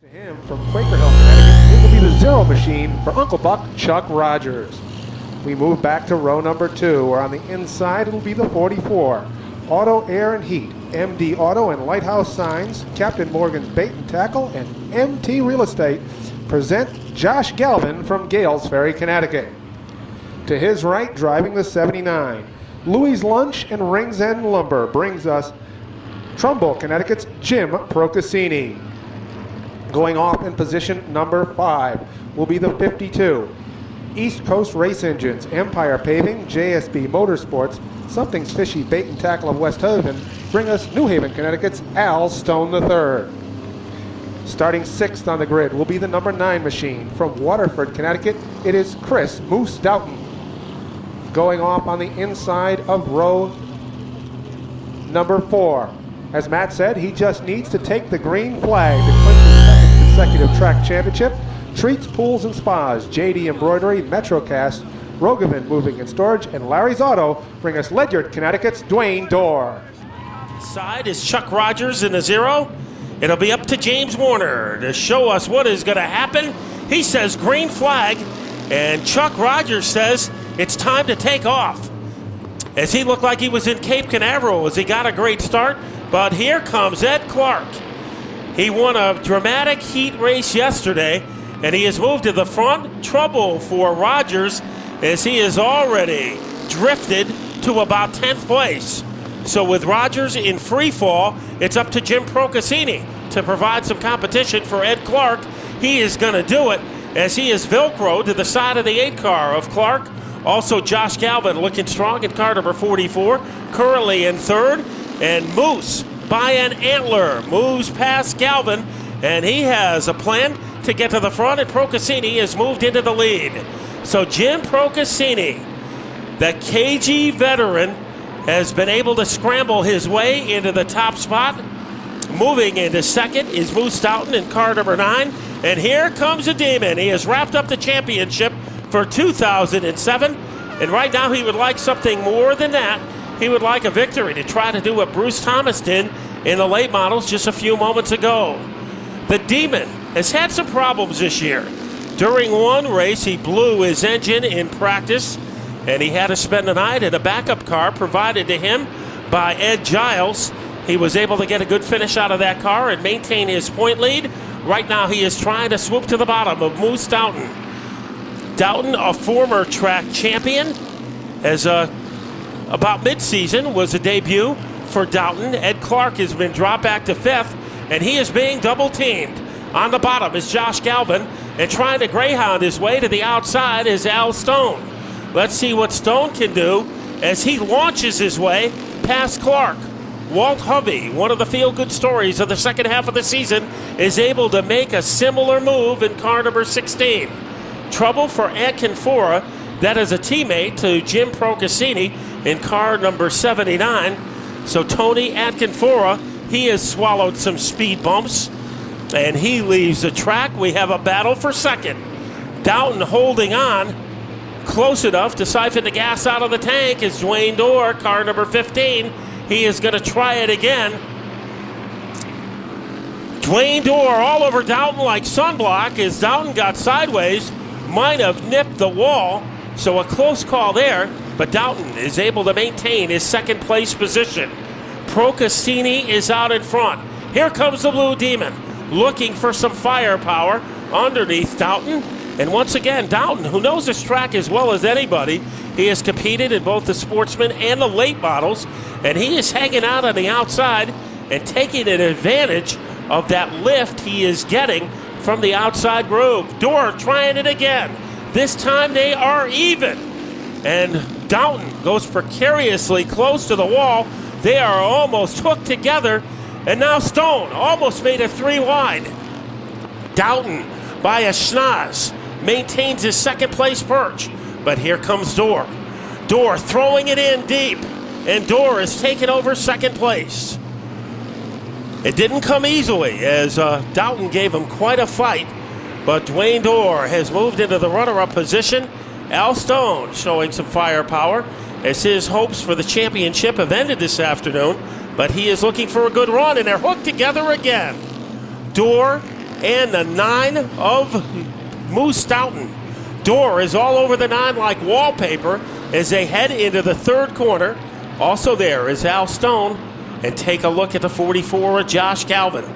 To him from Quaker Hill, Connecticut, it will be the zero machine for Uncle Buck, Chuck Rogers. We move back to row number 2, where on the inside it'll be the 44. Auto, Air, and Heat, MD Auto and Lighthouse Signs, Captain Morgan's Bait and Tackle, and MT Real Estate present Josh Galvin from Gales Ferry, Connecticut. To his right, driving the 79, Louis Lunch and Rings End Lumber brings us Trumbull, Connecticut's Jim Procaccini. Going off in position number 5 will be the 52. East Coast Race Engines, Empire Paving, JSB Motorsports, Something's Fishy Bait and Tackle of West Haven bring us New Haven, Connecticut's Al Stone III. Starting 6th on the grid will be the number 9 machine. From Waterford, Connecticut, it is Chris Moose Doughton. Going off on the inside of row number 4. As Matt said, he just needs to take the green flag to clinch his second consecutive track championship. Treats, Pools, and Spas, JD Embroidery, Metrocast, Rogovan Moving and Storage, and Larry's Auto bring us Ledyard, Connecticut's Dwayne Dorr. Side is Chuck Rogers in the 0. It'll be up to James Warner to show us what is going to happen. He says green flag, and Chuck Rogers says it's time to take off. As he looked like he was in Cape Canaveral as he got a great start. But here comes Ed Clark. He won a dramatic heat race yesterday, and he has moved to the front. Trouble for Rogers as he has already drifted to about 10th place. So with Rogers in free fall, it's up to Jim Procaccini to provide some competition for Ed Clark. He is going to do it as he is Velcro to the side of the 8 car of Clark. Also Josh Galvin looking strong in car number 44, currently in 3rd. And Moose by an antler moves past Galvin, and he has a plan to get to the front, and Procaccini has moved into the lead. So Jim Procaccini, the KG veteran, has been able to scramble his way into the top spot. Moving into 2nd is Moose Doughton in car number 9. And here comes a demon. He has wrapped up the championship for 2007. And right now he would like something more than that. He would like a victory to try to do what Bruce Thomas did in the late models just a few moments ago. The Demon has had some problems this year. During one race, he blew his engine in practice, and he had to spend the night in a backup car provided to him by Ed Giles. He was able to get a good finish out of that car and maintain his point lead. Right now, he is trying to swoop to the bottom of Moose Doughton. Doughton, a former track champion, has about mid-season was a debut for Doughton. Ed Clark has been dropped back to 5th, and he is being double-teamed. On the bottom is Josh Galvin, and trying to greyhound his way to the outside is Al Stone. Let's see what Stone can do as he launches his way past Clark. Walt Hovey, one of the feel-good stories of the second half of the season, is able to make a similar move in car number 16. Trouble for Atkinfora, that is a teammate to Jim Procaccini in car number 79. So Tony Atkinfora, he has swallowed some speed bumps, and he leaves the track. We have a battle for 2nd. Doughton holding on close enough to siphon the gas out of the tank is Dwayne Dorr, car number 15. He is going to try it again. Dwayne Dorr all over Doughton like sunblock as Doughton got sideways, might have nipped the wall. So a close call there, but Doughton is able to maintain his 2nd place position. Procaccini is out in front. Here comes the Blue Demon, looking for some firepower underneath Doughton. And once again, Doughton, who knows this track as well as anybody, he has competed in both the Sportsman and the late models, and he is hanging out on the outside and taking an advantage of that lift he is getting from the outside groove. Dorr trying it again. This time they are even. And Doughton goes precariously close to the wall. They are almost hooked together. And now Stone almost made it 3 wide. Doughton, by a schnoz, maintains his 2nd place perch. But here comes Dorr. Dorr throwing it in deep. And Dorr is taking over 2nd place. It didn't come easily as Doughton gave him quite a fight. But Dwayne Dorr has moved into the runner-up position. Al Stone showing some firepower as his hopes for the championship have ended this afternoon. But he is looking for a good run, and they're hooked together again. Dorr and the 9 of Moose Stoughton. Door is all over the 9 like wallpaper as they head into the third corner. Also there is Al Stone. And take a look at the 44 of Josh Galvin.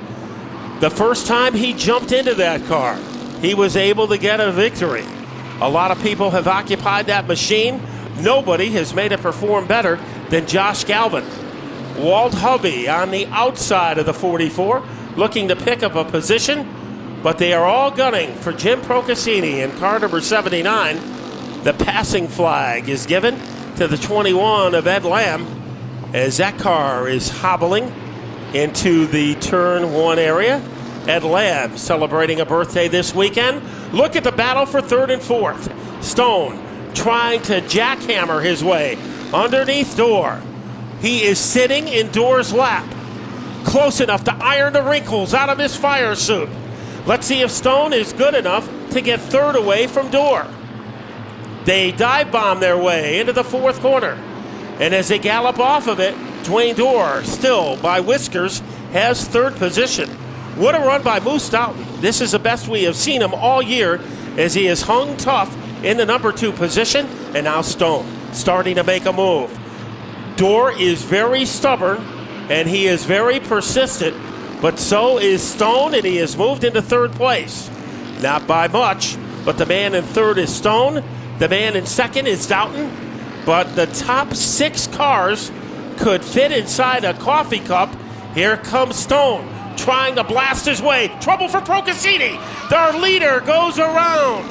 The first time he jumped into that car, he was able to get a victory. A lot of people have occupied that machine. Nobody has made it perform better than Josh Galvin. Walt Hovey on the outside of the 44, looking to pick up a position, but they are all gunning for Jim Procaccini in car number 79. The passing flag is given to the 21 of Ed Lamb, as that car is hobbling into the turn 1 area. Ed Lamb celebrating a birthday this weekend. Look at the battle for third and fourth. Stone trying to jackhammer his way underneath Door. He is sitting in Door's lap, close enough to iron the wrinkles out of his fire suit. Let's see if Stone is good enough to get third away from Door. They dive bomb their way into the fourth corner. And as they gallop off of it, Dwayne Door, still by whiskers, has third position. What a run by Moose Stoughton. This is the best we have seen him all year as he is hung tough in the number 2 position. And now Stone starting to make a move. Door is very stubborn and he is very persistent, but so is Stone, and he has moved into third place. Not by much, but the man in third is Stone. The man in second is Stoughton. But the top 6 cars could fit inside a coffee cup. Here comes Stone, trying to blast his way. Trouble for Procaccini. Their leader goes around.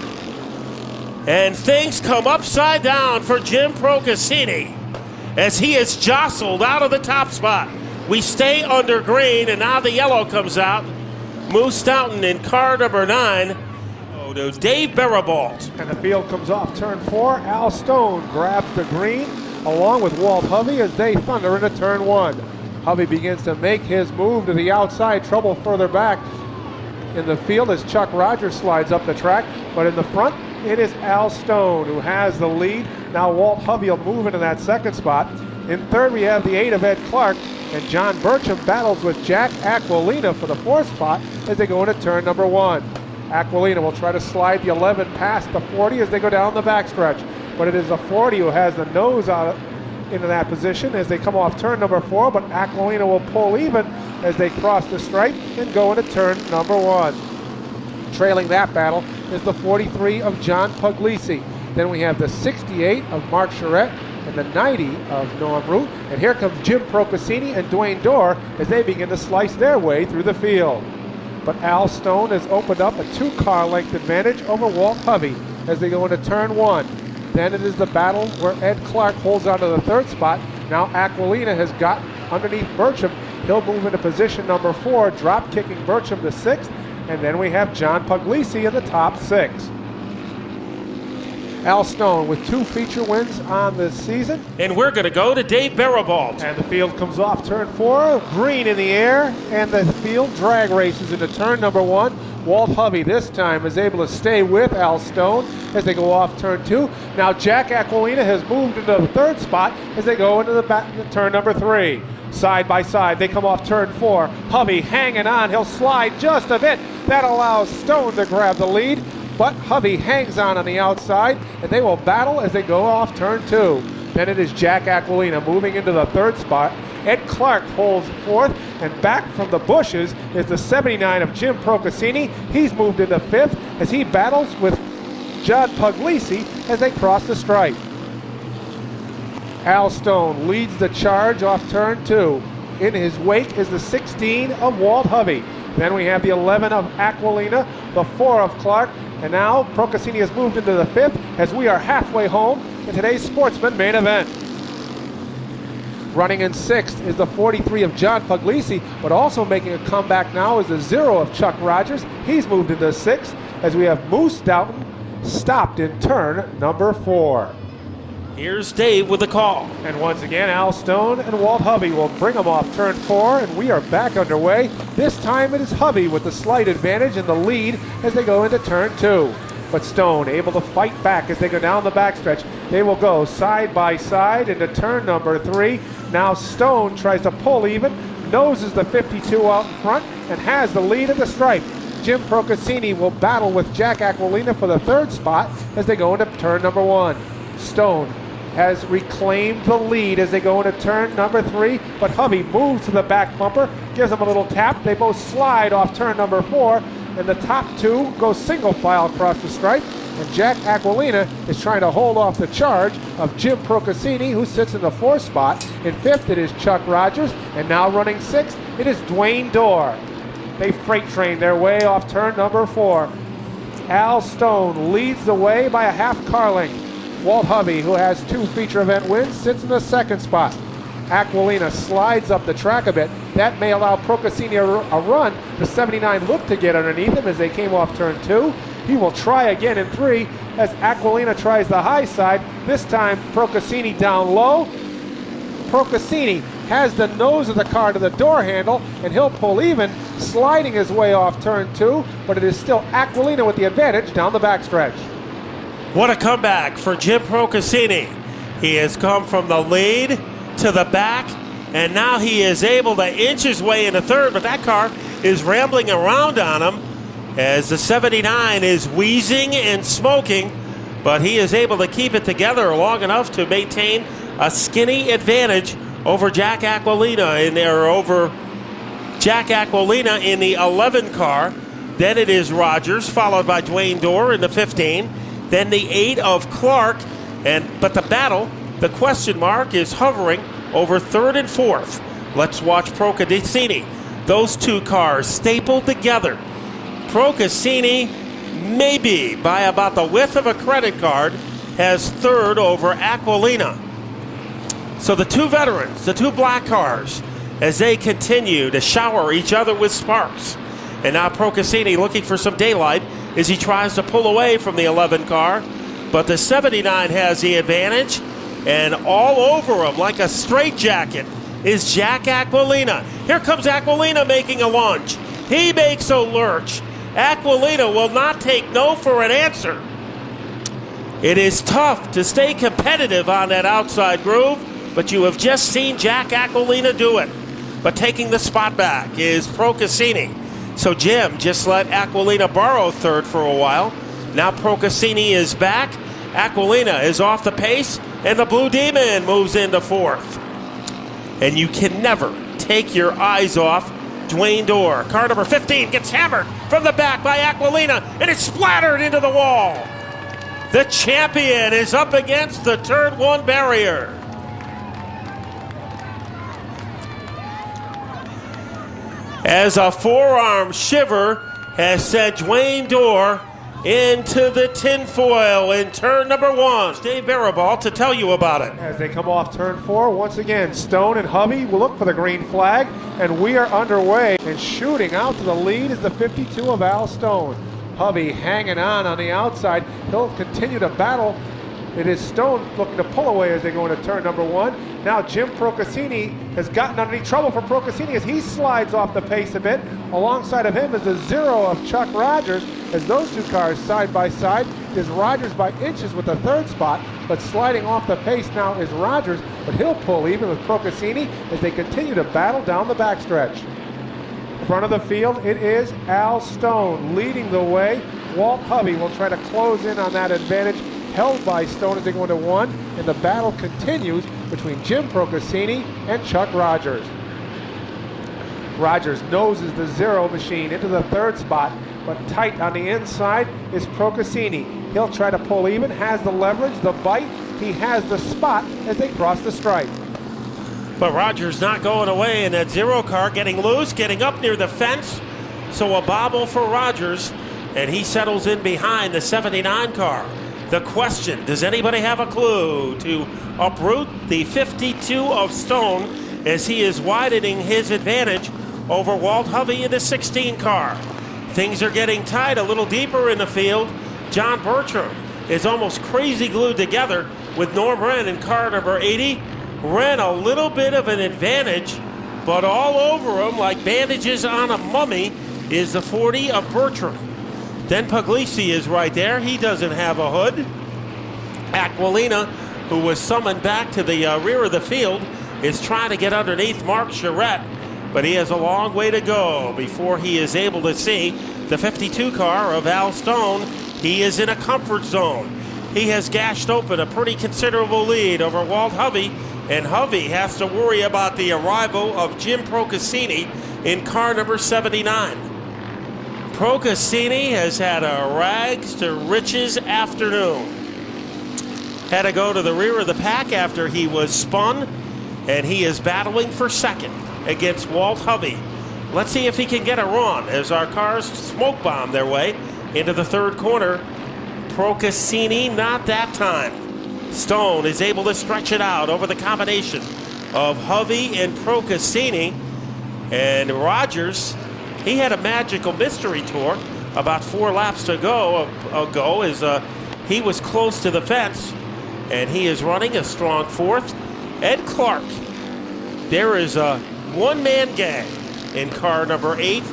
And things come upside down for Jim Procaccini as he is jostled out of the top spot. We stay under green, and now the yellow comes out. Moose Stoughton in car number 9. Dave Barabalt. And the field comes off turn 4. Al Stone grabs the green along with Walt Hovey as they thunder into turn 1. Hovey begins to make his move to the outside. Trouble further back in the field as Chuck Rogers slides up the track. But in the front, it is Al Stone who has the lead. Now Walt Hovey will move into that second spot. In third, we have the 8 of Ed Clark. And John Burcham battles with Jack Aquilina for the 4th spot as they go into turn number 1. Aquilina will try to slide the 11 past the 40 as they go down the backstretch. But it is the 40 who has the nose out into that position as they come off turn number 4. But Aquilina will pull even as they cross the stripe and go into turn number 1. Trailing that battle is the 43 of John Puglisi. Then we have the 68 of Mark Charette and the 90 of Norm Root. And here comes Jim Procaccini and Dwayne Door as they begin to slice their way through the field. But Al Stone has opened up a 2-car length advantage over Walt Hovey as they go into turn 1. Then it is the battle where Ed Clark holds on to the 3rd spot. Now Aquilina has got underneath Burcham. He'll move into position number 4, drop kicking Burcham to 6th. And then we have John Puglisi in the top 6. Al Stone with 2 feature wins on this season. And we're going to go to Dave Barabalt. And the field comes off turn 4, green in the air, and the field drag races into turn number 1. Walt Hovey this time is able to stay with Al Stone as they go off turn 2. Now Jack Aquilina has moved into the 3rd spot as they go into the turn number 3. Side by side, they come off turn 4. Hovey hanging on, he'll slide just a bit. That allows Stone to grab the lead. But Hovey hangs on the outside, and they will battle as they go off turn 2. Then it is Jack Aquilina moving into the 3rd spot. Ed Clark holds 4th, and back from the bushes is the 79 of Jim Procaccini. He's moved into 5th as he battles with John Puglisi as they cross the stripe. Al Stone leads the charge off turn 2. In his wake is the 16 of Walt Hovey. Then we have the 11 of Aquilina, the 4 of Clark, and now Procaccini has moved into the 5th as we are halfway home in today's Sportsman main event. Running in 6th is the 43 of John Puglisi, but also making a comeback now is the 0 of Chuck Rogers. He's moved into 6th as we have Moose Stoughton stopped in turn number 4. Here's Dave with the call. And once again, Al Stone and Walt Hovey will bring them off turn 4, and we are back underway. This time it is Hovey with the slight advantage in the lead as they go into turn 2. But Stone able to fight back as they go down the backstretch. They will go side by side into turn number 3. Now Stone tries to pull even, noses the 52 out in front, and has the lead at the stripe. Jim Procaccini will battle with Jack Aquilina for the third spot as they go into turn number 1. Stone has reclaimed the lead as they go into turn number 3, but Hubby moves to the back bumper, gives them a little tap. They both slide off turn number 4, and the top two go single file across the stripe, and Jack Aquilina is trying to hold off the charge of Jim Procaccini, who sits in the 4th spot. In 5th, it is Chuck Rogers, and now running 6th, it is Dwayne Dorr. They freight train their way off turn number 4. Al Stone leads the way by a half car length. Walt Hubby, who has 2 feature event wins, sits in the 2nd spot. Aquilina slides up the track a bit. That may allow Procaccini a run. The 79 looked to get underneath him as they came off turn 2. He will try again in 3 as Aquilina tries the high side. This time Procaccini down low. Procaccini has the nose of the car to the door handle, and he'll pull even, sliding his way off turn 2, but it is still Aquilina with the advantage down the backstretch. What a comeback for Jim Procaccini. He has come from the lead to the back, and now he is able to inch his way into third, but that car is rambling around on him as the 79 is wheezing and smoking, but he is able to keep it together long enough to maintain a skinny advantage over Jack Aquilina in the 11 car. Then it is Rogers, followed by Dwayne Dorr in the 15. Then the 8 of Clark, but the battle, the question mark, is hovering over 3rd and 4th. Let's watch Procaccini. Those 2 cars stapled together. Procaccini, maybe by about the width of a credit card, has 3rd over Aquilina. So the 2 veterans, the 2 black cars, as they continue to shower each other with sparks. And now Procaccini looking for some daylight as he tries to pull away from the 11 car. But the 79 has the advantage, and all over him like a straitjacket is Jack Aquilina. Here comes Aquilina making a lunge. He makes a lurch. Aquilina will not take no for an answer. It is tough to stay competitive on that outside groove, but you have just seen Jack Aquilina do it. But taking the spot back is Procaccini. So Jim just let Aquilina borrow 3rd for a while. Now Procaccini is back. Aquilina is off the pace, and the Blue Demon moves into 4th. And you can never take your eyes off Dwayne Dorr. Car number 15 gets hammered from the back by Aquilina, and it's splattered into the wall. The champion is up against the turn 1 barrier. As a forearm shiver has sent Dwayne Dorr into the tinfoil in turn number 1. Dave Barabal to tell you about it. As they come off turn 4, once again, Stone and Hubby will look for the green flag, and we are underway. And shooting out to the lead is the 52 of Al Stone. Hubby hanging on the outside. He'll continue to battle. It is Stone looking to pull away as they go into turn number 1. Now Jim Procaccini has gotten underneath trouble for Procaccini as he slides off the pace a bit. Alongside of him is the 0 of Chuck Rogers. As those 2 cars side by side is Rogers by inches with the 3rd spot, but sliding off the pace now is Rogers, but he'll pull even with Procaccini as they continue to battle down the backstretch. Front of the field, it is Al Stone leading the way. Walt Hubby will try to close in on that advantage held by Stone as they go into 1, and the battle continues between Jim Procaccini and Chuck Rogers. Rogers noses the 0 machine into the 3rd spot, but tight on the inside is Procaccini. He'll try to pull even, has the leverage, the bite, he has the spot as they cross the stripe. But Rogers not going away, and that 0 car getting loose, getting up near the fence. So a bobble for Rogers, and he settles in behind the 79 car. The question, does anybody have a clue to uproot the 52 of Stone as he is widening his advantage over Walt Hovey in the 16 car? Things are getting tight a little deeper in the field. John Bertram is almost crazy glued together with Norm Wren in car number 80. Wren a little bit of an advantage, but all over him like bandages on a mummy is the 40 of Bertram. Then Puglisi is right there. He doesn't have a hood. Aquilina, who was summoned back to the rear of the field, is trying to get underneath Mark Charette. but he has a long way to go before he is able to see the 52 car of Al Stone. He is in a comfort zone. He has gashed open a pretty considerable lead over Walt Hovey, and Hovey has to worry about the arrival of Jim Procaccini in car number 79. Procaccini has had a rags to riches afternoon. Had to go to the rear of the pack after he was spun, and he is battling for second against Walt Hovey. Let's see if he can get a run as our cars smoke bomb their way into the third corner. Procaccini, not that time. Stone is able to stretch it out over the combination of Hovey and Procaccini. And Rogers, he had a magical mystery tour about 4 laps to go ago as he was close to the fence, and he is running a strong fourth. Ed Clark, there is a one-man gang in car number 8,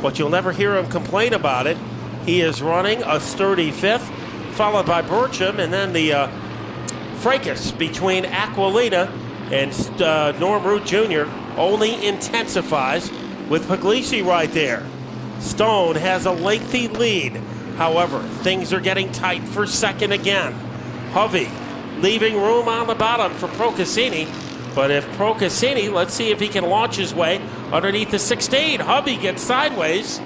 but you'll never hear him complain about it. He is running a sturdy fifth, followed by Burcham, and then the fracas between Aquilina and Norm Root Jr. only intensifies with Puglisi right there. Stone has a lengthy lead. However, things are getting tight for second again. Hovey leaving room on the bottom for Procaccini, but if Procaccini, let's see if he can launch his way underneath the 16. Hovey gets sideways,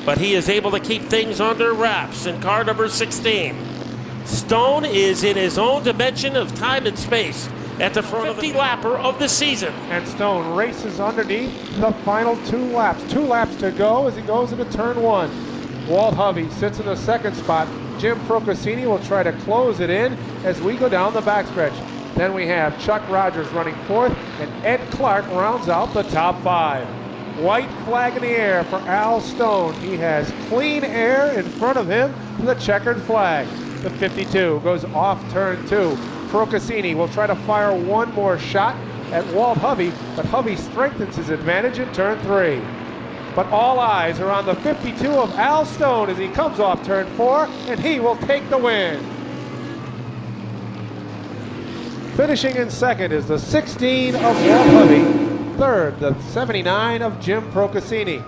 but he is able to keep things under wraps in car number 16. Stone is in his own dimension of time and space at the front of the 50 lapper of the season. And Stone races underneath the final 2 laps. 2 laps to go as he goes into turn 1. Walt Hovey sits in the second spot. Jim Procaccini will try to close it in as we go down the backstretch. Then we have Chuck Rogers running 4th, and Ed Clark rounds out the top 5. White flag in the air for Al Stone. He has clean air in front of him for the checkered flag. The 52 goes off turn 2. Procaccini will try to fire one more shot at Walt Hovey, but Hovey strengthens his advantage in turn 3. But all eyes are on the 52 of Al Stone as he comes off turn 4, and he will take the win. Finishing in second is the 16 of Walt Hovey. Third, the 79 of Jim Procaccini.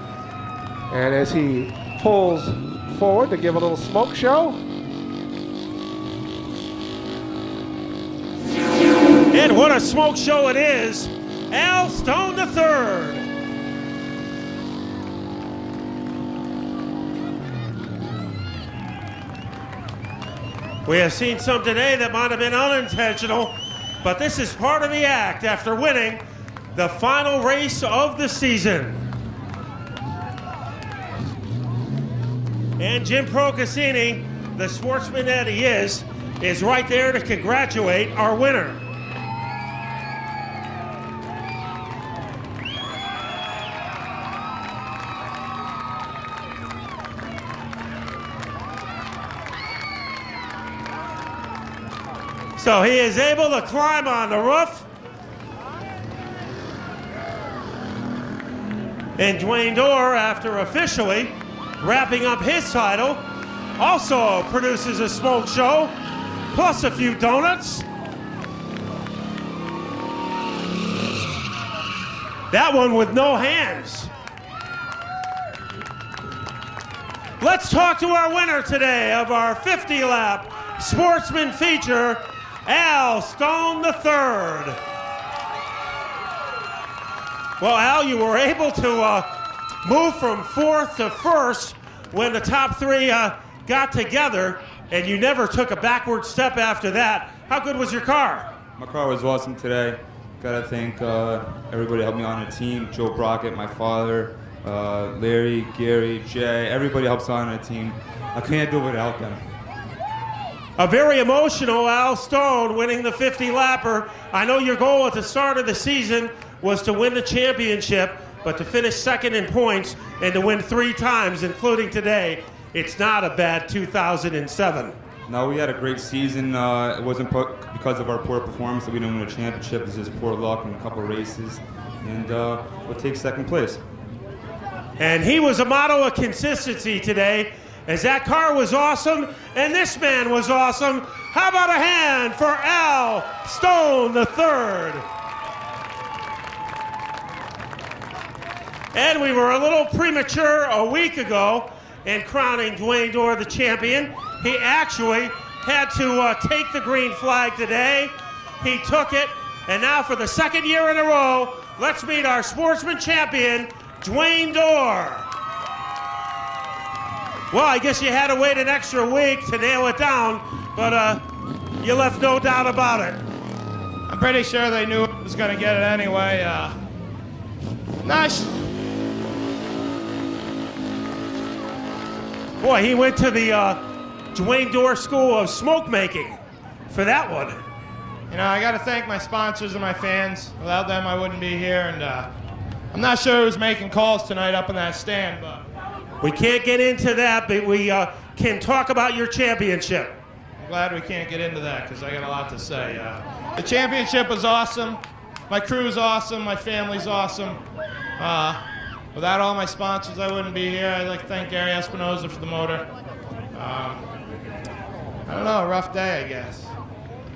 And as he pulls forward to give a little smoke show. And what a smoke show it is. Al Stone the third. We have seen some today that might have been unintentional, but this is part of the act after winning the final race of the season. And Jim Procaccini, the sportsman that he is right there to congratulate our winner. So he is able to climb on the roof. And Dwayne Dorr, after officially wrapping up his title, also produces a smoke show, plus a few donuts. That one with no hands. Let's talk to our winner today of our 50-lap Sportsman feature, Al Stone III. Well, Al, you were able to move from 4th to 1st when the top 3 got together, and you never took a backward step after that. How good was your car? My car was awesome today. Gotta thank everybody helped me on the team. Joe Brockett, my father, Larry, Gary, Jay, everybody helps on the team. I can't do it without them. A very emotional Al Stone winning the 50-lapper. I know your goal at the start of the season was to win the championship, but to finish second in points and to win 3 times, including today, it's not a bad 2007. No, we had a great season. It wasn't because of our poor performance that we didn't win a championship. It's just poor luck in a couple of races, and we'll take second place. And he was a model of consistency today, as that car was awesome, and this man was awesome. How about a hand for Al Stone III? And we were a little premature a week ago in crowning Dwayne Dorr the champion. He actually had to take the green flag today. He took it, and now for the second year in a row, let's meet our Sportsman champion, Dwayne Dorr. Well, I guess you had to wait an extra week to nail it down, but you left no doubt about it. I'm pretty sure they knew I was going to get it anyway. Nice. Boy, he went to the Dwayne Dorr School of Smoke Making for that one. You know, I got to thank my sponsors and my fans. Without them, I wouldn't be here. And I'm not sure who's making calls tonight up in that stand, but We can't get into that, but we can talk about your championship. I'm glad we can't get into that because I got a lot to say. The championship was awesome. My crew's awesome. My family's awesome. Without all my sponsors, I wouldn't be here. I'd like to thank Gary Espinoza for the motor. I don't know, a rough day, I guess.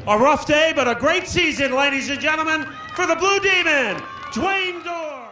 A rough day, but a great season, ladies and gentlemen, for the Blue Demon, Dwayne Dorr.